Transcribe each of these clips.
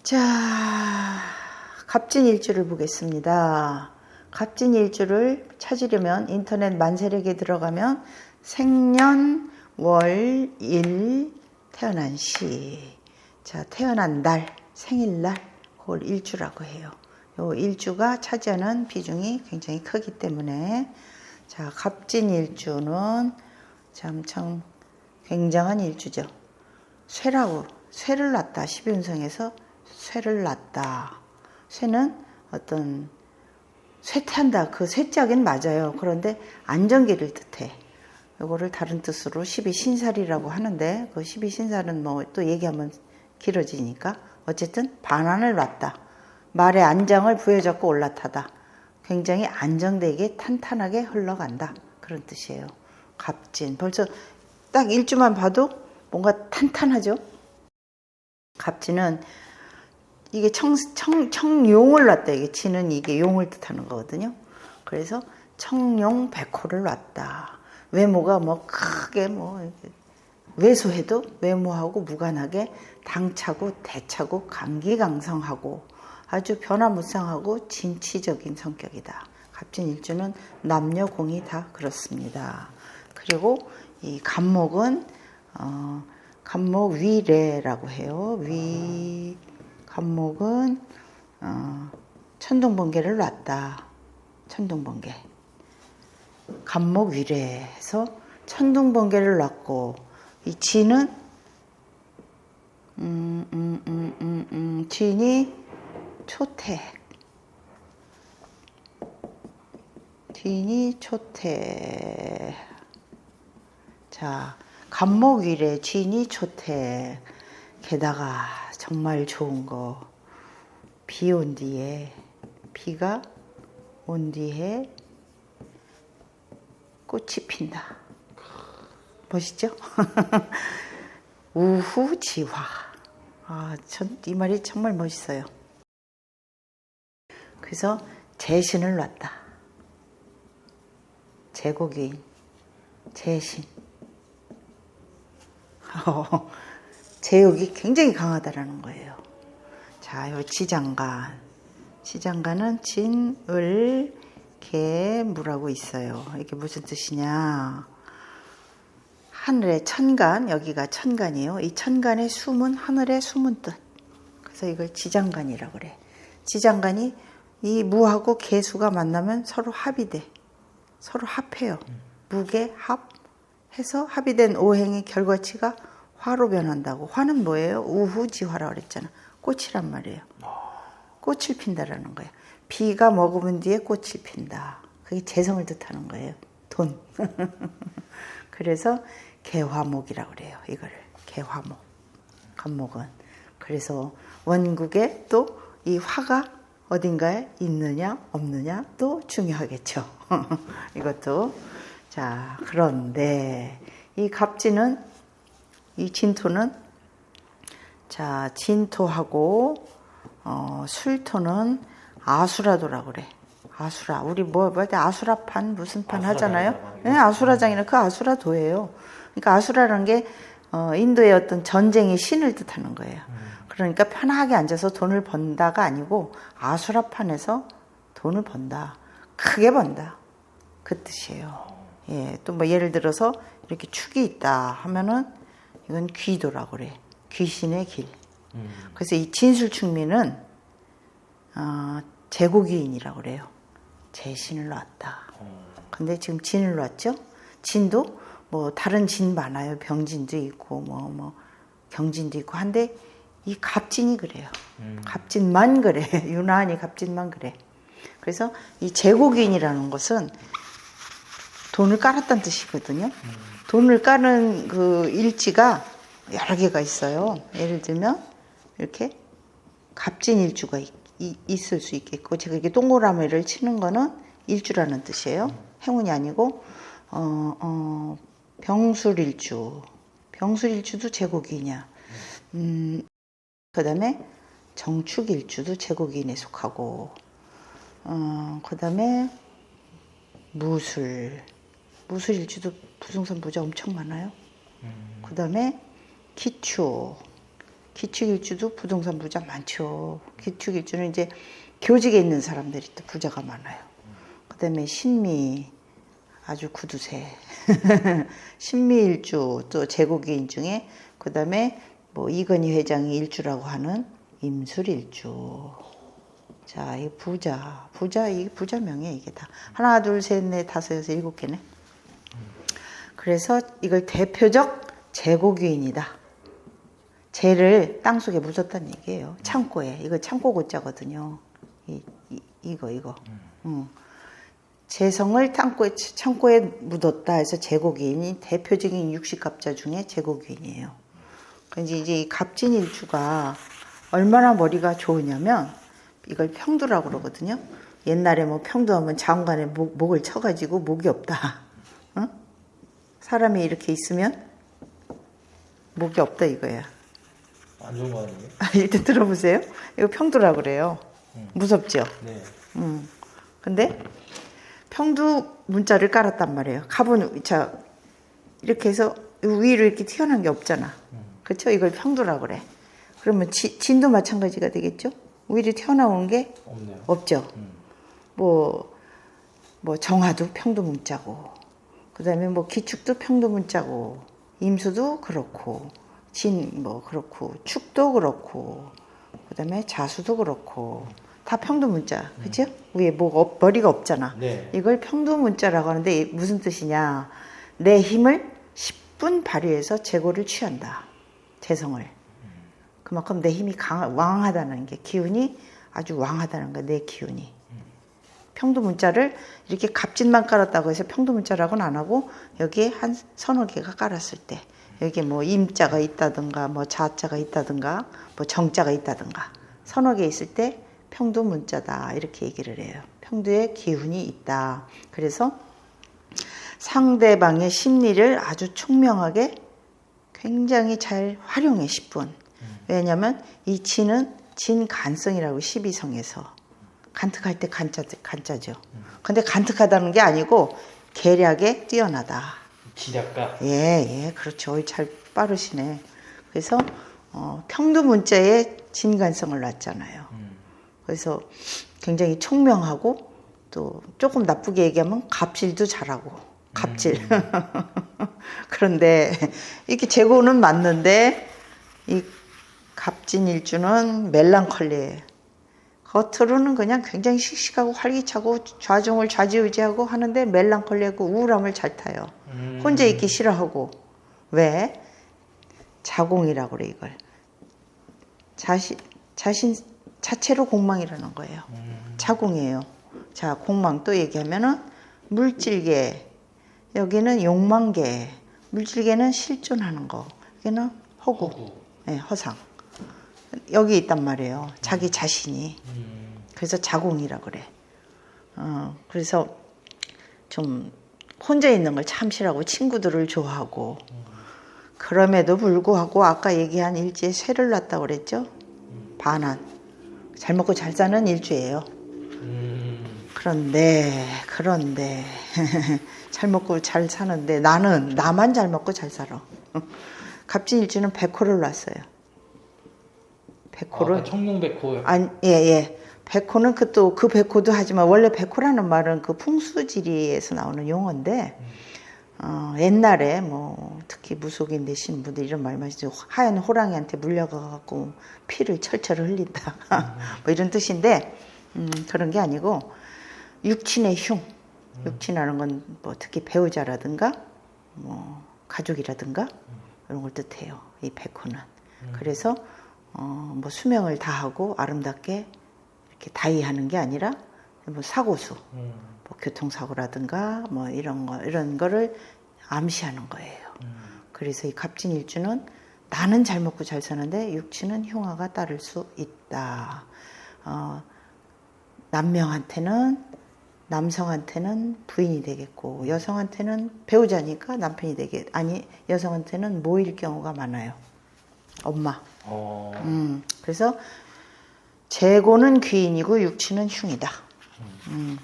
자, 갑진일주를 보겠습니다. 갑진일주를 찾으려면 인터넷 만세력에 들어가면 생년, 월, 일, 태어난 시. 자, 태어난 날, 생일날, 그걸 일주라고 해요. 요 일주가 차지하는 비중이 굉장히 크기 때문에, 자, 갑진일주는 참 굉장한 일주죠. 쇠를 놨다. 12운성에서 쇠를 놨다. 쇠는 어떤 쇠퇴한다. 그 쇠자긴 맞아요. 그런데 안정기를 뜻해. 이거를 다른 뜻으로 12신살이라고 하는데, 그 12신살은 뭐 또 얘기하면 길어지니까 어쨌든 반환을 놨다. 말의 안정을 부여잡고 올라타다. 굉장히 안정되게 탄탄하게 흘러간다. 그런 뜻이에요. 갑진. 벌써 딱 일주만 봐도 뭔가 탄탄하죠. 갑진은 이게 청용을 놨다. 이게 진은 이게 용을 뜻하는 거거든요. 그래서 청용 백호를 놨다. 외모가 뭐 크게 뭐 왜소해도 외모하고 무관하게 당차고 대차고 강기강성하고 아주 변화무쌍하고 진취적인 성격이다. 갑진일주는 남녀공이 다 그렇습니다. 그리고 이 갑목은 갑목 위례라고 해요. 갑목은 천둥번개를 놨다. 천둥번개. 갑목 위례에서 천둥번개를 놨고, 이 진은 진이 초태. 진이 초태. 자, 갑목 위례 진이 초태. 게다가 정말 좋은 거, 비 온 뒤에, 비가 온 뒤에 꽃이 핀다. 멋있죠? 우후지화. 이 말이 정말 멋있어요. 그래서 재신을 놨다. 제국인, 재신. 제욕이 굉장히 강하다라는 거예요. 자, 요 지장간. 지장간은 진, 을, 개, 무라고 있어요. 이게 무슨 뜻이냐. 하늘의 천간, 여기가 천간이에요. 이 천간의 숨은 하늘의 숨은 뜻. 그래서 이걸 지장간이라고 그래. 지장간이 이 무하고 개수가 만나면 서로 합이 돼. 서로 합해요. 무개 합 해서 합이 된 오행의 결과치가 화로 변한다고. 화는 뭐예요? 우후지화라고 그랬잖아. 꽃이란 말이에요. 꽃을 핀다라는 거예요. 비가 머금은 뒤에 꽃을 핀다. 그게 재성을 뜻하는 거예요. 돈. 그래서 개화목이라고 그래요. 이거를 개화목. 갑목은. 그래서 원국에 또 이 화가 어딘가에 있느냐 없느냐 또 중요하겠죠. 이것도. 자, 그런데 이 갑진은, 이 진토는, 자, 진토하고 술토는 아수라도라고 그래. 아수라. 우리 뭐 아수라판 무슨 판 하잖아요. 네, 아수라장이나 그 아수라도예요. 그러니까 아수라라는 게 인도의 어떤 전쟁의 신을 뜻하는 거예요. 그러니까 편하게 앉아서 돈을 번다가 아니고 아수라판에서 돈을 번다. 크게 번다. 그 뜻이에요. 예, 또 뭐 예를 들어서 이렇게 축이 있다 하면은 이건 귀도라고 그래. 귀신의 길. 그래서 이 진술충미는 제국위인이라고 그래요. 재신을 놨다. 근데 지금 진을 놨죠? 진도 뭐 다른 진 많아요. 병진도 있고 뭐 경진도 있고 한데 이 갑진이 그래요. 갑진만 그래. 유난히 갑진만 그래. 그래서 이 제국위인이라는 것은 돈을 깔았다는 뜻이거든요. 돈을 까는 그 일지가 여러 개가 있어요. 예를 들면 이렇게 갑진일주가 있을 수 있겠고, 제가 이렇게 동그라미를 치는 거는 일주라는 뜻이에요. 행운이 아니고 병술일주. 병술일주도 제국이냐. 그 다음에 정축일주도 제국인에 속하고, 그 다음에 무술일주도 부승선 부자 엄청 많아요. 그 다음에 기추. 기축일주도 부동산 부자 많죠. 기축일주는 이제 교직에 있는 사람들이 또 부자가 많아요. 그다음에 신미 아주 구두쇠. 신미일주 또 제국인 중에 그다음에 뭐 이건희 회장이 일주라고 하는 임술일주. 자, 이 이게 부자명이야 이게 다. 하나, 둘, 셋, 넷, 다섯, 여섯, 일곱 개네. 그래서 이걸 대표적 제고귀인이다. 재를 땅속에 묻었다는 얘기예요. 창고에. 이거 창고 고자거든요. 이거. 재성을 창고에 묻었다 해서 제고귀인이 대표적인 육식갑자 중에 제고귀인이에요. 이제 이 갑진일주가 얼마나 머리가 좋으냐면 이걸 평두라고 그러거든요. 옛날에 뭐 평두하면 장관에 목을 쳐가지고 목이 없다. 어? 사람이 이렇게 있으면 목이 없다 이거야. 안 좋은 거 아니에요? 일단 들어보세요. 이거 평두라고 그래요. 무섭죠? 네. 근데 평두 문자를 깔았단 말이에요. 갑은 자 이렇게 해서 위로 이렇게 튀어나온 게 없잖아. 그렇죠? 이걸 평두라고 그래. 그러면 진도 마찬가지가 되겠죠? 위로 튀어나온 게 없네요. 없죠. 뭐 정화도 평두 문자고, 그다음에 뭐 기축도 평두 문자고, 임수도 그렇고, 진 뭐 그렇고, 축도 그렇고, 그다음에 자수도 그렇고, 다 평두 문자, 그죠? 위에 머리가 없잖아. 네. 이걸 평두 문자라고 하는데 무슨 뜻이냐? 내 힘을 10분 발휘해서 재고를 취한다. 재성을. 그만큼 내 힘이 왕하다는 게, 기운이 아주 왕하다는 거야, 내 기운이. 평두 문자를 이렇게 갑진만 깔았다고 해서 평두 문자라고는 안 하고, 여기에 한 서너 개가 깔았을 때, 여기에 뭐 임자가 있다든가, 뭐 자자가 있다든가, 뭐 정자가 있다든가, 서너 개 있을 때 평두 문자다, 이렇게 얘기를 해요. 평두에 기운이 있다. 그래서 상대방의 심리를 아주 총명하게 굉장히 잘 활용해, 10분. 왜냐면 이 진은 진간성이라고, 12성에서 간특할 때 간자죠. 근데 간특하다는 게 아니고 계략에 뛰어나다. 지략가. 예, 그렇죠. 잘 빠르시네. 그래서 평두 문자에 진간성을 놨잖아요. 그래서 굉장히 총명하고, 또 조금 나쁘게 얘기하면 갑질도 잘하고, 갑질. 그런데 이렇게 재고는 맞는데 이 갑진일주는 멜랑콜리예요. 겉으로는 그냥 굉장히 씩씩하고 활기차고 좌중을 좌지우지하고 하는데 멜랑콜리하고 우울함을 잘 타요. 혼자 있기 싫어하고. 왜? 자공이라고 그래, 이걸. 자신 자체로 공망이라는 거예요. 자공이에요. 자, 공망 또 얘기하면은 물질계, 여기는 욕망계, 물질계는 실존하는 거, 여기는 허구. 네, 허상. 여기 있단 말이에요. 자기 자신이. 그래서 자공이라고 그래. 그래서 좀 혼자 있는 걸 참 싫어하고 친구들을 좋아하고, 그럼에도 불구하고 아까 얘기한 일지에 쇠를 놨다고 그랬죠? 반한. 잘 먹고 잘 사는 일주예요. 그런데 잘 먹고 잘 사는데 나만 잘 먹고 잘 살아. 갑진일주는 백호를 놨어요. 백호를. 청룡백호요. 아니, 예. 백호는 그 백호도 하지만, 원래 백호라는 말은 그 풍수지리에서 나오는 용어인데, 옛날에 뭐 특히 무속인 되신 분들 이런 말만 하시죠. 하얀 호랑이한테 물려가갖고 피를 철철 흘린다. 뭐 이런 뜻인데, 그런 게 아니고, 육친의 흉. 육친이라는 건 뭐 특히 배우자라든가 뭐 가족이라든가 이런 걸 뜻해요, 이 백호는. 그래서 뭐 수명을 다하고 아름답게 이렇게 다이하는 게 아니라 뭐 사고수, 뭐 교통사고라든가 뭐 이런 거를 암시하는 거예요. 그래서 이 갑진일주는 나는 잘 먹고 잘 사는데 육친은 흉화가 따를 수 있다. 남성한테는 부인이 되겠고, 여성한테는 배우자니까 남편이 여성한테는 모일 경우가 많아요. 엄마. 그래서 재고는 귀인이고 육친은 흉이다.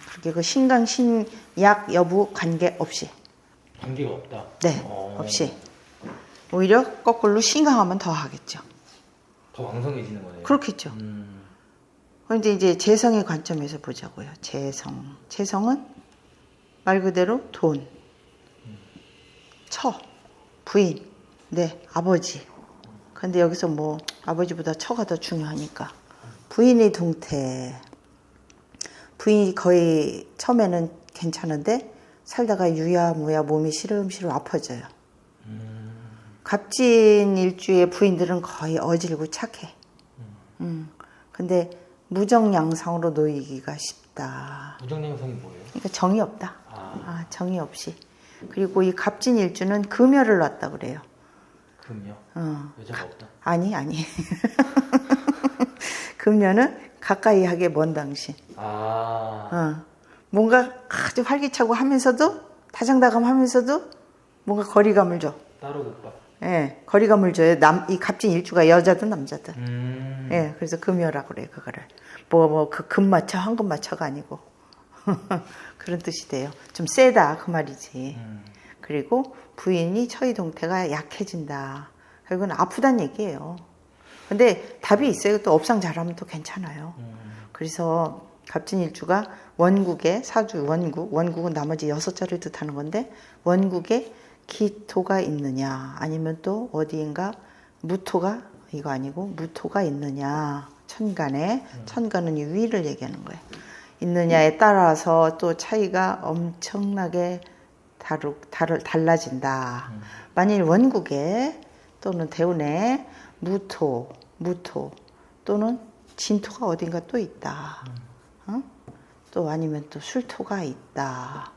그렇게 그 신강 신약 여부 관계없이. 관계가 없다. 네, 없이. 오히려 거꾸로 신강하면 더 하겠죠. 더 왕성해지는 거네요. 그렇겠죠. 그런데 이제 재성의 관점에서 보자고요. 재성은 말 그대로 돈, 처, 부인, 아버지. 근데 여기서 뭐 아버지보다 처가 더 중요하니까 부인의 동태. 부인이 거의 처음에는 괜찮은데 살다가 유야무야 몸이 시름시름 아파져요. 갑진 일주의 부인들은 거의 어질고 착해. 근데 무정양상으로 놓이기가 쉽다. 무정양상이 뭐예요? 그러니까 정이 없다. 정이 없이. 그리고 이 갑진 일주는 금여를 놨다 그래요. 금요? 여자가 없다? 아니. 금여는 가까이 하게 먼 당신. 뭔가 아주 활기차고 하면서도 다정다감하면서도 뭔가 거리감을 줘. 따로 못 봐. 예, 거리감을 줘요. 이 갑진 일주가 여자든 남자든. 예, 그래서 금여라고 그래요, 그거를. 그 금마차, 황금마차가 아니고. 그런 뜻이 돼요. 좀 세다, 그 말이지. 그리고 부인이 처의 동태가 약해진다. 결국은 아프단 얘기예요. 근데 답이 있어요. 또 업상 잘하면 또 괜찮아요. 그래서 갑진일주가 원국에 사주 원국은 나머지 6자를 뜻하는 건데 원국에 기토가 있느냐 아니면 또 어디인가 무토가 이거 아니고 무토가 있느냐 천간에 천간은 이 위를 얘기하는 거예요. 있느냐에 따라서 또 차이가 엄청나게 달라진다. 만일 원국에 또는 대운에 무토 또는 진토가 어딘가 또 있다. 또 아니면 또 술토가 있다.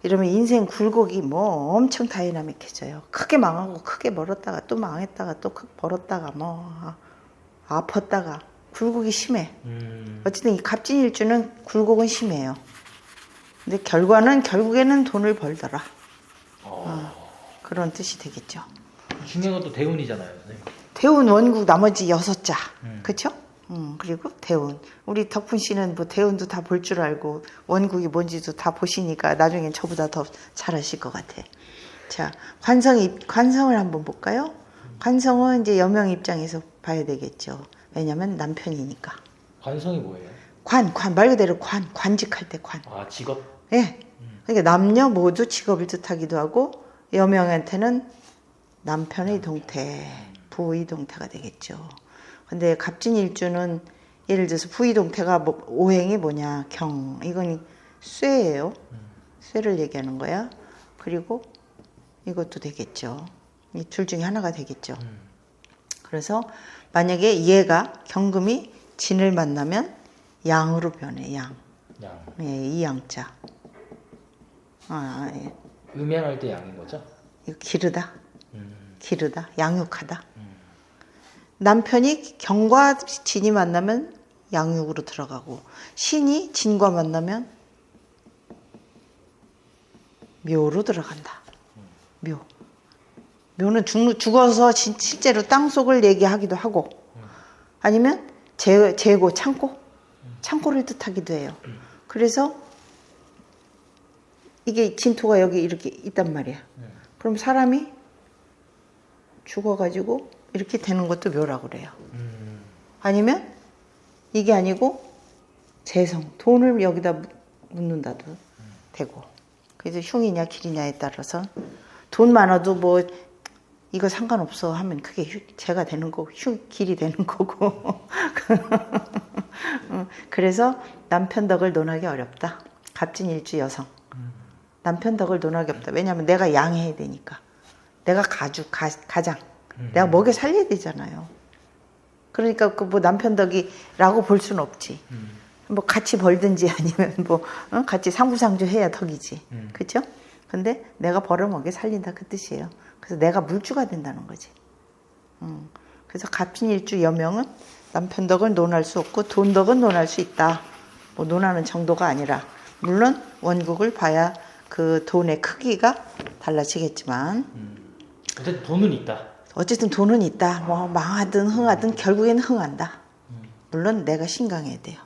이러면 인생 굴곡이 뭐 엄청 다이나믹해져요. 크게 망하고 크게 멀었다가 또 망했다가 또 크게 벌었다가 뭐 아팠다가 굴곡이 심해. 어쨌든 이 갑진일주는 굴곡은 심해요. 근데 결국에는 돈을 벌더라. 그런 뜻이 되겠죠. 중요한 건 또 대운이잖아요, 선생님. 대운 원국 나머지 6자. 그쵸? 그리고 대운. 우리 덕분 씨는 뭐 대운도 다 볼 줄 알고 원국이 뭔지도 다 보시니까 나중엔 저보다 더 잘하실 것 같아. 자, 관성을 한번 볼까요? 관성은 이제 여명 입장에서 봐야 되겠죠. 왜냐면 남편이니까. 관성이 뭐예요? 말 그대로 관직할 때 관. 직업? 예. 그러니까 남녀 모두 직업을 뜻하기도 하고 여명한테는 남편의 동태, 부의 동태가 되겠죠. 근데 갑진일주는 예를 들어서 부의 동태가 오행이 뭐냐, 경. 이건 쇠예요. 쇠를 얘기하는 거야. 그리고 이것도 되겠죠. 이 둘 중에 하나가 되겠죠. 그래서 만약에 얘가 경금이 진을 만나면 양으로 변해. 양. 예, 이 양자. 예. 음양할 때 양인 거죠? 이거 기르다. 양육하다. 남편이 경과 진이 만나면 양육으로 들어가고 신이 진과 만나면 묘로 들어간다. 묘는 죽어서 실제로 땅속을 얘기하기도 하고 아니면 재고 창고를 뜻하기도 해요. 그래서 이게 진토가 여기 이렇게 있단 말이야. 그럼 사람이 죽어가지고 이렇게 되는 것도 묘라고 그래요. 아니면 이게 아니고 재성, 돈을 여기다 묻는다도 되고. 그래서 흉이냐 길이냐에 따라서 돈 많아도 뭐 이거 상관없어 하면 그게 재가 되는 거고 길이 되는 거고. 그래서 남편 덕을 논하기 어렵다. 갑진일주 여성. 남편 덕을 논하기 없다. 왜냐하면 내가 양해해야 되니까. 내가 가장. 내가 먹여 살려야 되잖아요. 그러니까 뭐 남편 덕이라고 볼 수는 없지. 뭐 같이 벌든지 아니면 뭐 같이 상부상조 해야 덕이지. 그렇죠? 근데 내가 벌어 먹여 살린다 그 뜻이에요. 그래서 내가 물주가 된다는 거지. 그래서 갑진일주 여명은 남편 덕을 논할 수 없고 돈 덕은 논할 수 있다. 뭐 논하는 정도가 아니라 물론 원국을 봐야 그 돈의 크기가 달라지겠지만 어쨌든 돈은 있다. 어쨌든 돈은 있다. 뭐 망하든 흥하든 결국에는 흥한다. 물론 내가 신강해야 돼요.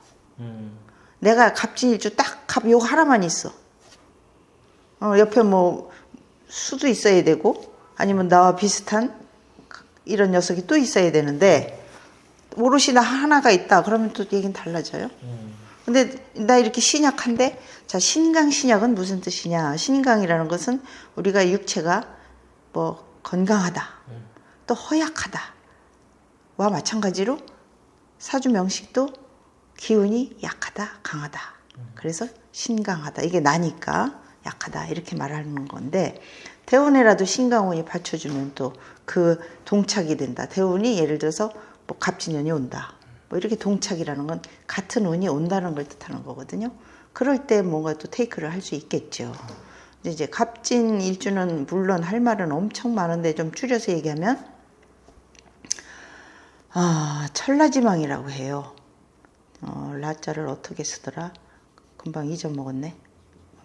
내가 갑진일주 딱 요 하나만 있어. 옆에 뭐 수도 있어야 되고 아니면 나와 비슷한 이런 녀석이 또 있어야 되는데 오롯이 나 하나가 있다. 그러면 또 얘기는 달라져요. 근데 나 이렇게 신약한데 자 신강 신약은 무슨 뜻이냐? 신강이라는 것은 우리가 육체가 뭐 건강하다, 또 허약하다와 마찬가지로 사주 명식도 기운이 약하다, 강하다. 그래서 신강하다. 이게 나니까 약하다 이렇게 말하는 건데 대운에라도 신강운이 받쳐주면 또 그 동착이 된다. 대운이 예를 들어서 뭐 갑진년이 온다. 뭐 이렇게 동착이라는 건 같은 운이 온다는 걸 뜻하는 거거든요. 그럴 때 뭔가 또 테이크를 할 수 있겠죠. 근데 이제 갑진 일주는 물론 할 말은 엄청 많은데 좀 줄여서 얘기하면 천라지망이라고 해요. 라자를 어떻게 쓰더라? 금방 잊어먹었네.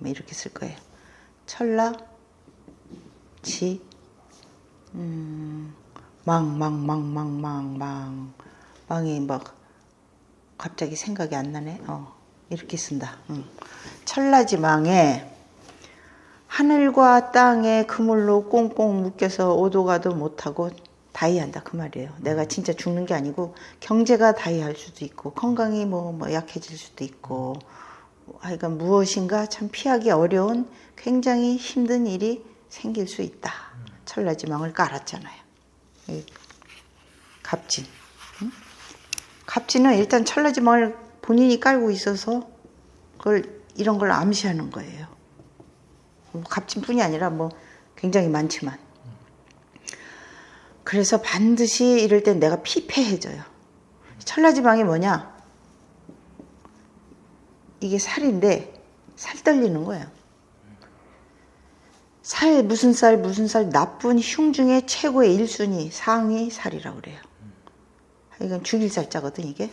이렇게 쓸 거예요. 천라 지 망이 막 갑자기 생각이 안 나네. 이렇게 쓴다. 천라지망에 하늘과 땅에 그물로 꽁꽁 묶여서 오도가도 못하고 다이한다 그 말이에요. 내가 진짜 죽는 게 아니고 경제가 다이할 수도 있고 건강이 뭐 약해질 수도 있고 하여간 무엇인가 참 피하기 어려운 굉장히 힘든 일이 생길 수 있다. 천라지망을 깔았잖아요. 갑진. 갑진은 일단 천라지망을 본인이 깔고 있어서 이런 걸 암시하는 거예요. 갑진뿐이 아니라 뭐 굉장히 많지만. 그래서 반드시 이럴 땐 내가 피폐해져요. 천라지망이 뭐냐? 이게 살인데 살 떨리는 거예요. 무슨 살 나쁜 흉 중에 최고의 1순위 상위 살이라고 그래요. 이건 죽일 살자거든 이게.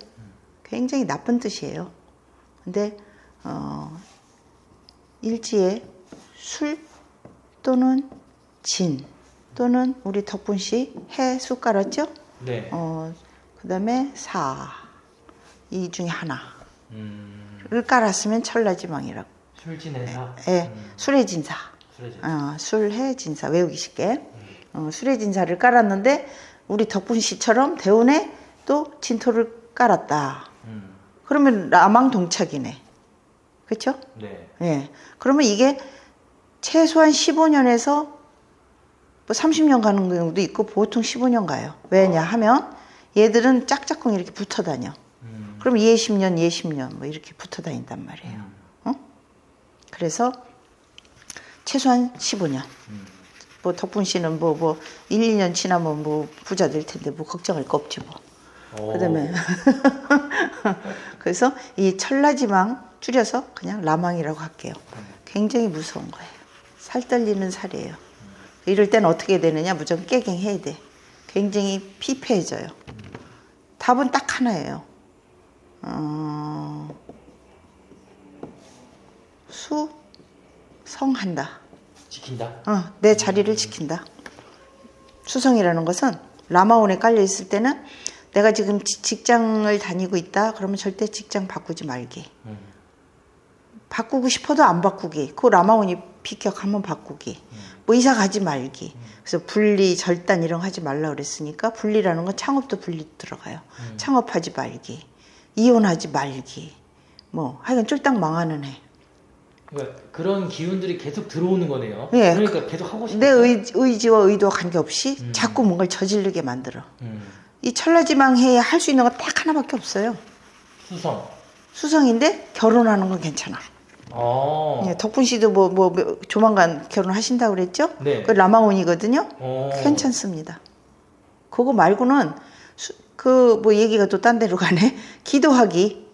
굉장히 나쁜 뜻이에요. 근데 일지에 술 또는 진 또는 우리 덕분씨 해 수 깔았죠? 네. 그다음에 이 중에 하나를 깔았으면 천라지망이라고. 술진해사. 예, 술해진사. 술해진사 외우기 쉽게. 술해진사를 깔았는데 우리 덕분씨처럼 대운에 또 진토를 깔았다. 그러면 라망동착이네. 그렇죠? 네. 예. 그러면 이게 최소한 15년에서 뭐 30년 가는 경우도 있고 보통 15년 가요. 왜냐 하면 얘들은 짝짝꿍 이렇게 붙어 다녀. 그럼 얘 10년, 얘 10년 뭐 이렇게 붙어 다닌단 말이에요. 그래서 최소한 15년. 뭐 덕분 씨는 뭐 1, 2년 지나면 뭐 부자 될 텐데 뭐 걱정할 거 없지 뭐. 그다음에 그래서 이 천라지망 줄여서 그냥 라망이라고 할게요. 굉장히 무서운 거예요. 살 떨리는 살이에요. 이럴 때는 어떻게 되느냐? 무조건 깨갱해야 돼. 굉장히 피폐해져요. 답은 딱 하나예요. 수성한다. 지킨다? 내 자리를 지킨다. 수성이라는 것은 라마운에 깔려 있을 때는 내가 지금 직장을 다니고 있다. 그러면 절대 직장 바꾸지 말기. 바꾸고 싶어도 안 바꾸기. 그 라마운이 비격하면 바꾸기. 뭐 이사 가지 말기. 그래서 분리, 절단 이런 거 하지 말라 그랬으니까 분리라는 건 창업도 분리 들어가요. 창업하지 말기. 이혼하지 말기. 뭐 하여간 쫄딱 망하는 해. 그러니까 그런 기운들이 계속 들어오는 거네요. 예, 그러니까 계속 하고 싶다. 내 의지와 의도와 관계없이 자꾸 뭔가를 저지르게 만들어. 이 천라지망해에 할 수 있는 건 딱 하나밖에 없어요. 수성인데 결혼하는 건 괜찮아. 예, 덕분 씨도 뭐 조만간 결혼하신다고 그랬죠? 네. 그 라마운이거든요. 괜찮습니다. 그거 말고는 뭐 얘기가 또 딴 데로 가네. 기도하기.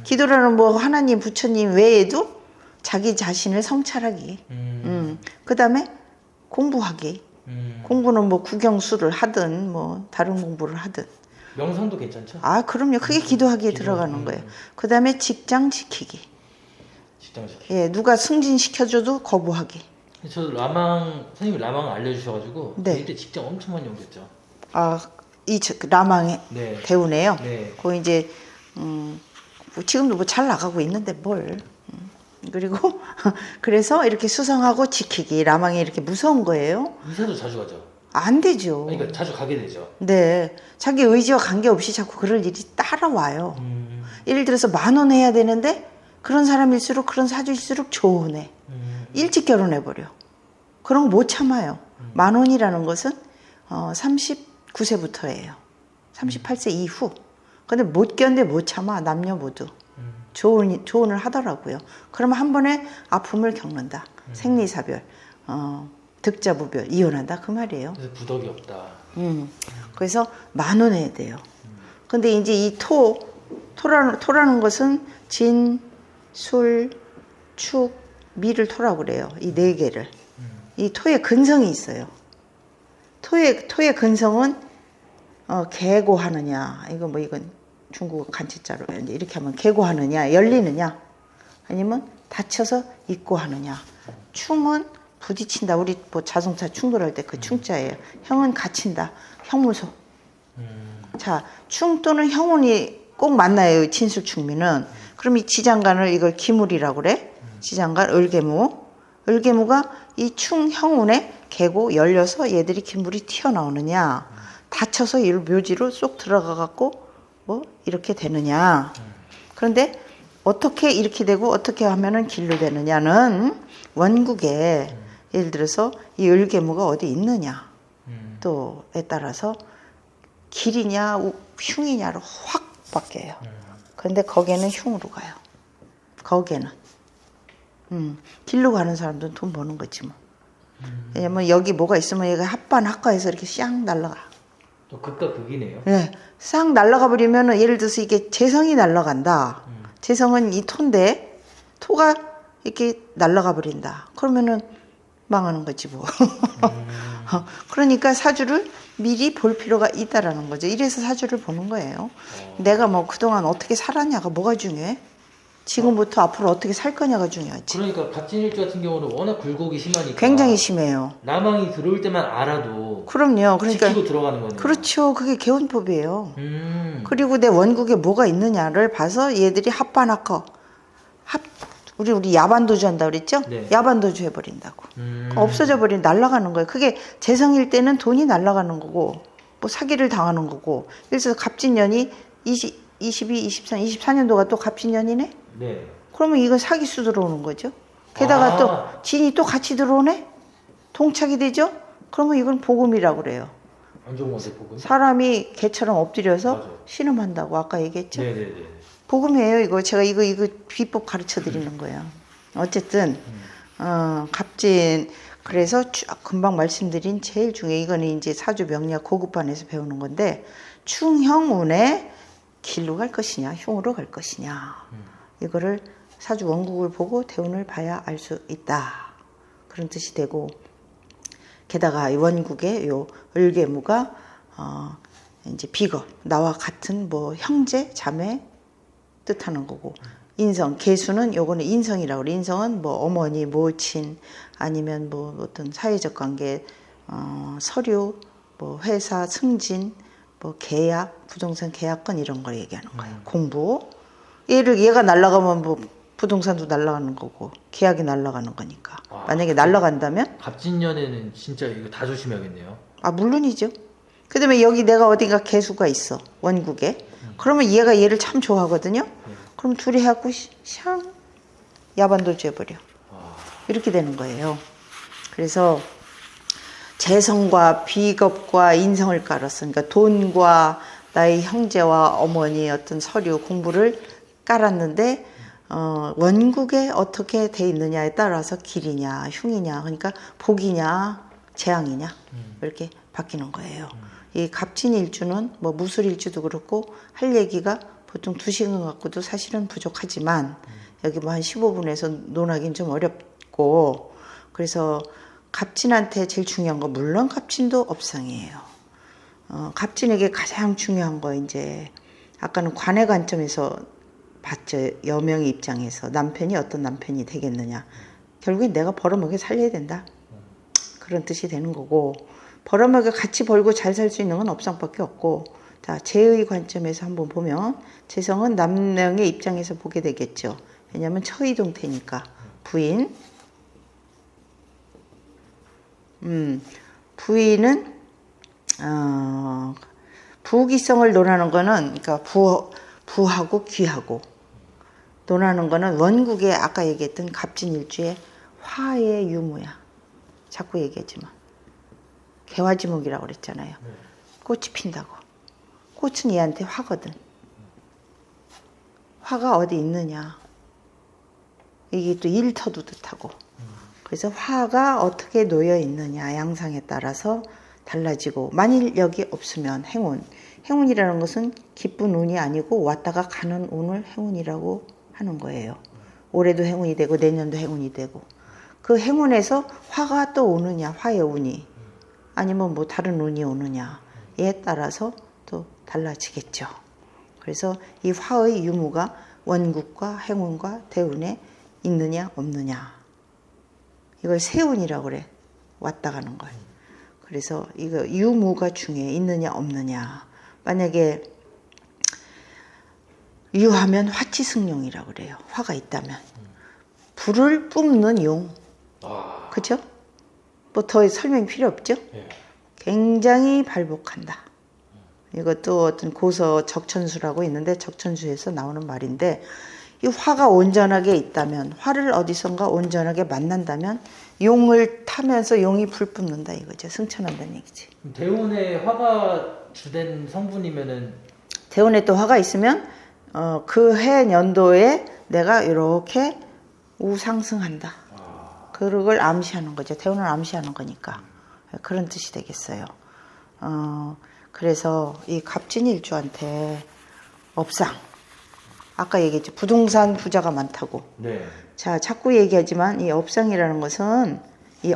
기도라는 뭐 하나님 부처님 외에도 자기 자신을 성찰하기. 그 다음에 공부하기. 공부는 뭐 국영수를 하든 뭐 다른 공부를 하든. 명상도 괜찮죠? 그럼요. 그게 기도하기에 들어가는 거예요. 그 다음에 직장 지키기. 예, 누가 승진시켜줘도 거부하기. 저도 선생님이 라망 알려주셔가지고 네. 그때 직장 엄청 많이 옮겼죠. 이 라망의 네. 대우네요. 네. 그 이제 뭐 지금도 뭐 잘 나가고 있는데 뭘. 그리고 그래서 이렇게 수성하고 지키기. 라망이 이렇게 무서운 거예요. 이사도 자주 가죠. 안 되죠. 그러니까 자주 가게 되죠. 네. 자기 의지와 관계없이 자꾸 그럴 일이 따라와요. 예를 들어서 10,000원 해야 되는데 그런 사람일수록 그런 사주일수록 조언해. 일찍 결혼해버려. 그런 거 못 참아요. 10,000원이라는 것은 39세부터예요. 38세 이후. 근데 못 견뎌 못 참아 남녀 모두. 조언을 하더라고요. 그러면 한 번에 아픔을 겪는다. 생리사별, 득자부별, 이혼한다 그 말이에요. 그래서 부덕이 없다. 그래서 10,000원 해야 돼요. 근데 이제 이 토라는 것은 진, 술, 축, 미를 토라고 그래요. 이 네 개를. 이 토의 근성이 있어요. 토의 근성은 개고하느냐. 이건 중국어 간체자로 이제 이렇게 하면 개고하느냐, 열리느냐, 아니면 닫혀서 잊고 하느냐. 충은 부딪힌다. 우리 뭐 자동차 충돌할 때 그 충자예요. 형은 갇힌다. 형무소. 자, 충 또는 형운이 꼭 만나요. 진술충미는. 그럼 이 지장간을 이걸 기물이라고 그래. 지장간 을개무가 이 충형운에 개고 열려서 얘들이 기물이 튀어나오느냐, 닫혀서 이 묘지로 쏙 들어가 갖고 뭐 이렇게 되느냐. 그런데 어떻게 이렇게 되고 어떻게 하면은 길로 되느냐는 원국에 예를 들어서 이 을개무가 어디 있느냐 또에 따라서 길이냐 흉이냐로 확 바뀌어요. 그런데 거기에는 흉으로 가요. 거기에는 길로 가는 사람들은 돈 버는 거지 뭐. 왜냐면 여기 뭐가 있으면 얘가 합반합과해서 이렇게 쌍 날아가. 또 극과 극이네요. 네, 쌍 날아가 버리면은 예를 들어서 이게 재성이 날아간다. 재성은 이 토인데 토가 이렇게 날아가 버린다. 그러면은 망하는 거지 뭐. 그러니까 사주를 미리 볼 필요가 있다라는 거죠. 이래서 사주를 보는 거예요. 내가 뭐 그동안 어떻게 살았냐가 뭐가 중요해? 지금부터 앞으로 어떻게 살 거냐가 중요하지. 그러니까 갑진일주 같은 경우는 워낙 굴곡이 심하니까 굉장히 심해요. 남왕이 들어올 때만 알아도 그럼요. 그러니까 지키고 들어가는 거네요. 그렇죠. 그게 개운법이에요. 그리고 내 원국에 뭐가 있느냐를 봐서 얘들이 합반합거 우리 야반도주 한다 그랬죠? 네. 야반도주 해버린다고. 없어져 버린 날아가는 거예요. 그게 재성일 때는 돈이 날아가는 거고 뭐 사기를 당하는 거고. 그래서 갑진년이 22, 23, 24년도가 또 갑진년이네? 네. 그러면 이거 사기수 들어오는 거죠. 게다가 또 진이 또 같이 들어오네? 동착이 되죠? 그러면 이건 복음이라고 그래요. 안 좋은 건데 복음. 사람이 개처럼 엎드려서 맞아. 신음한다고 아까 얘기했죠? 네네네. 복음이에요. 이거 제가 이거 비법 가르쳐 드리는 거예요. 어쨌든 갑진 그래서 금방 말씀드린 제일 중요해. 이거는 이제 사주 명리학 고급반에서 배우는 건데 충형운에 길로 갈 것이냐 흉으로 갈 것이냐 이거를 사주 원국을 보고 대운을 봐야 알 수 있다. 그런 뜻이 되고 게다가 이 원국에 요 을개무가 이제 비거 나와 같은 뭐 형제 자매 뜻하는 거고 인성 계수는 요거는 인성이라고 그래. 인성은 뭐 어머니 모친 아니면 뭐 어떤 사회적 관계 서류 뭐 회사 승진 뭐 계약 부동산 계약권 이런 걸 얘기하는 거예요. 공부 얘가 날아가면 뭐 부동산도 날아가는 거고 계약이 날아가는 거니까. 만약에 날아간다면 갑진년에는 진짜 이거 다 조심해야겠네요. 물론이죠. 그다음에 여기 내가 어딘가 개수가 있어 원국에. 그러면 얘를 참 좋아하거든요. 그럼 둘이 해갖고 샹 야반도주 해버려. 이렇게 되는 거예요. 그래서 재성과 비겁과 인성을 깔았어. 그러니까 돈과 나의 형제와 어머니의 어떤 서류 공부를 깔았는데 원국에 어떻게 돼 있느냐에 따라서 길이냐 흉이냐 그러니까 복이냐 재앙이냐 이렇게 바뀌는 거예요. 이 갑진일주는 뭐 무술일주도 그렇고 할 얘기가 보통 2시간 갖고도 사실은 부족하지만 여기 뭐 한 15분에서 논하기는 좀 어렵고 그래서 갑진한테 제일 중요한 거 물론 갑진도 업상이에요. 갑진에게 가장 중요한 거 이제 아까는 관의 관점에서 봤죠. 여명의 입장에서 남편이 어떤 남편이 되겠느냐. 결국엔 내가 벌어먹여 살려야 된다. 그런 뜻이 되는 거고 벌어먹여 같이 벌고 잘 살 수 있는 건 업상밖에 없고 자 재의 관점에서 한번 보면 재성은 남명의 입장에서 보게 되겠죠. 왜냐하면 처이동태니까 부인은 부기성을 논하는 거는 그러니까 부하고 귀하고 논하는 거는 원국의 아까 얘기했던 갑진일주의 화의 유무야. 자꾸 얘기하지만 개화지목이라고 그랬잖아요. 꽃이 핀다고. 꽃은 얘한테 화거든. 화가 어디 있느냐. 이게 또 일터두듯하고. 그래서 화가 어떻게 놓여 있느냐 양상에 따라서 달라지고 만일 여기 없으면 행운. 행운이라는 것은 기쁜 운이 아니고 왔다가 가는 운을 행운이라고 하는 거예요. 올해도 행운이 되고 내년도 행운이 되고 그 행운에서 화가 또 오느냐 화의 운이 아니면 뭐 다른 운이 오느냐에 따라서 또 달라지겠죠. 그래서 이 화의 유무가 원국과 행운과 대운에 있느냐 없느냐 이걸 세운이라고 그래. 왔다 가는 걸. 그래서 이거 유무가 중요해. 있느냐 없느냐. 만약에 유하면 화치승용이라고 그래요. 화가 있다면. 불을 뿜는 용. 그죠? 뭐 더 설명이 필요 없죠? 굉장히 발복한다. 이것도 어떤 고서 적천수라고 있는데 적천수에서 나오는 말인데 이 화가 온전하게 있다면 화를 어디선가 온전하게 만난다면 용을 타면서 용이 불 뿜는다 이거죠. 승천한다는 얘기지. 대운에 화가 주된 성분이면은 대운에 또 화가 있으면 그 해 연도에 내가 이렇게 우상승한다. 그걸 암시하는 거죠. 대운을 암시하는 거니까 그런 뜻이 되겠어요. 그래서 이 갑진일주한테 업상 아까 얘기했죠. 부동산 부자가 많다고. 네. 자, 자꾸 얘기하지만 이 업상이라는 것은 이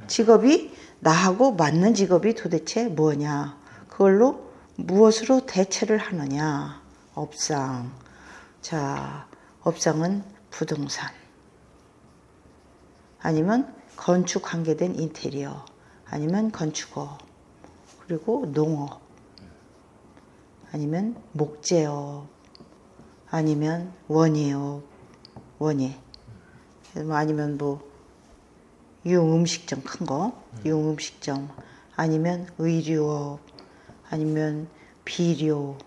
직업이 나하고 맞는 직업이 도대체 뭐냐. 그걸로 무엇으로 대체를 하느냐. 업상. 자, 업상은 부동산. 아니면 건축 관계된 인테리어. 아니면 건축업. 그리고 농업. 아니면 목재업. 아니면 원예. 아니면 뭐 유흥음식점 큰 거, 유흥음식점, 아니면 의류업, 아니면 비료,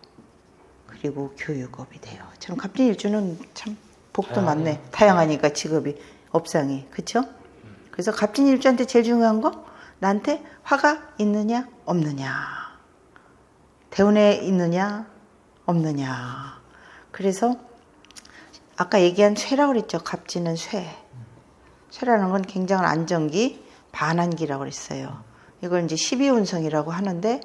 그리고 교육업이 돼요. 참 갑진일주는 참 복도 많네. 다양하니까 직업이 업상이 그렇죠? 그래서 갑진일주한테 제일 중요한 거 나한테 화가 있느냐 없느냐, 대운에 있느냐 없느냐. 그래서 아까 얘기한 쇠라고 그랬죠. 갑진은 쇠. 쇠라는 건 굉장한 안정기, 반환기라고 그랬어요. 이걸 이제 12운성이라고 하는데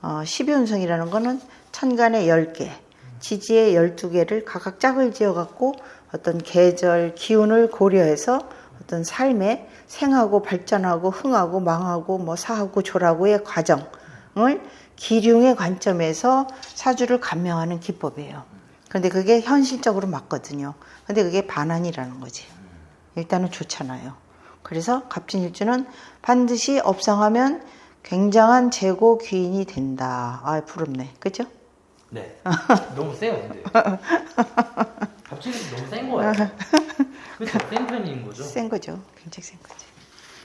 12운성이라는 거는 천간에 10개, 지지에 12개를 각각 짝을 지어갖고 어떤 계절, 기운을 고려해서 어떤 삶에 생하고 발전하고 흥하고 망하고 뭐 사하고 졸하고의 과정을 기륭의 관점에서 사주를 감명하는 기법이에요. 그런데 그게 현실적으로 맞거든요. 근데 그게 반환이라는 거지. 일단은 좋잖아요. 그래서 갑진일주는 반드시 업상하면 굉장한 재고 귀인이 된다. 아, 부럽네. 그죠? 네. 너무 세요, 근데. 갑진일주 너무 센 거예요. 그쵸? 센 편인 거죠? 센 거죠. 굉장히 센 거죠.